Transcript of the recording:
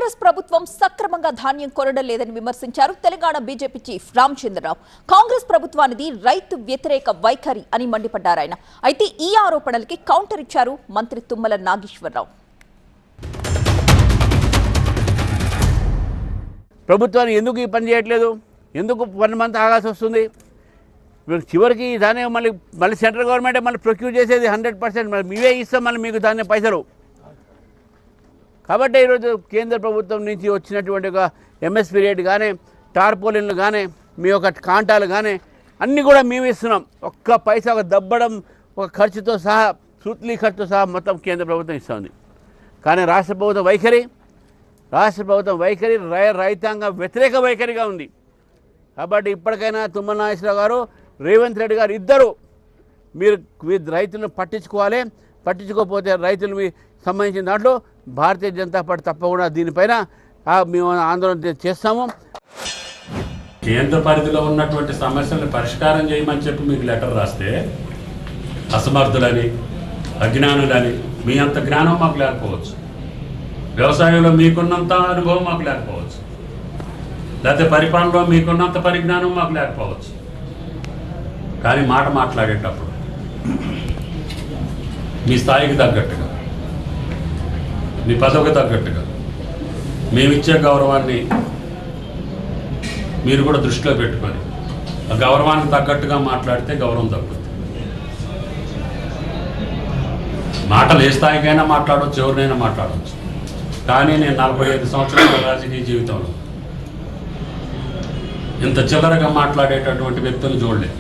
కాంగ్రెస్ ప్రభుత్వం సక్రమంగా ధాన్యం కొనడం లేదని విమర్శించారు తెలంగాణ బీజేపీ చీఫ్ రామచంద్రరావు. కాంగ్రెస్ ప్రభుత్వానిది రైతు వ్యతిరేక వైఖరి అని మండిపడ్డారు ఆయన. అయితే ఈ ఆరోపణలకి కౌంటర్ ఇచ్చారు మంత్రి తుమ్మల నాగేశ్వరరావు. ప్రభుత్వాన్ని ఎందుకు ఈ పని చేయట్లేదు, ఎందుకు 1 మంత్ ఆగాల్సి వస్తుంది? చివరికి దాన్ని మళ్ళీ సెంట్రల్ గవర్నమెంటే మళ్ళీ ప్రొక్యూర్ చేసేది 100%. మరి మీవే ఇస్తాం మళ్ళీ మీకు దాని పైసలు. కాబట్టి ఈరోజు కేంద్ర ప్రభుత్వం నుంచి వచ్చినటువంటి ఒక ఎంఎస్పీ రేట్ కానీ, టార్పోలిన్లు కానీ, మీ యొక్క కాంటాలు కానీ అన్నీ కూడా మేము ఇస్తున్నాం. ఒక్క పైసా ఒక దబ్బడం ఒక ఖర్చుతో సహా, సూత్లీ ఖర్చుతో సహా మొత్తం కేంద్ర ప్రభుత్వం ఇస్తుంది. కానీ రాష్ట్ర ప్రభుత్వం వైఖరి రైతాంగ వ్యతిరేక వైఖరిగా ఉంది. కాబట్టి ఇప్పటికైనా తుమ్మల నాగేశ్వరరావు గారు, రేవంత్ రెడ్డి గారు ఇద్దరు మీరు రైతులను పట్టించుకోవాలి. పట్టించుకోకపోతే రైతులు సంబంధించిన దాంట్లో భారతీయ జనతా పార్టీ తప్పకుండా దీనిపైన మేము ఆందోళన చేస్తాము. కేంద్ర పరిధిలో ఉన్నటువంటి సమస్యలను పరిష్కారం చేయమని చెప్పి మీకు లెటర్ రాస్తే అసమర్థులని, అజ్ఞానులని, మీ అంత జ్ఞానం మాకు లేకపోవచ్చు, వ్యవసాయంలో మీకున్నంత అనుభవం మాకు లేకపోవచ్చు, లేకపోతే పరిపాలనలో మీకున్నంత పరిజ్ఞానం మాకు లేకపోవచ్చు. కానీ మాట మాట్లాడేటప్పుడు మీ స్థాయికి తగ్గట్టుగా, మీ పదవికి తగ్గట్టుగా, మేమిచ్చే గౌరవాన్ని మీరు కూడా దృష్టిలో పెట్టుకొని ఆ గౌరవానికి తగ్గట్టుగా మాట్లాడితే గౌరవం తగ్గుతుంది. మాటలు ఏ స్థాయికైనా మాట్లాడవచ్చు, ఎవరినైనా మాట్లాడవచ్చు. కానీ నేను 45 సంవత్సరాల రాజకీయ జీవితంలో ఇంత చిల్లరగా మాట్లాడేటటువంటి వ్యక్తులు చూడలేదు.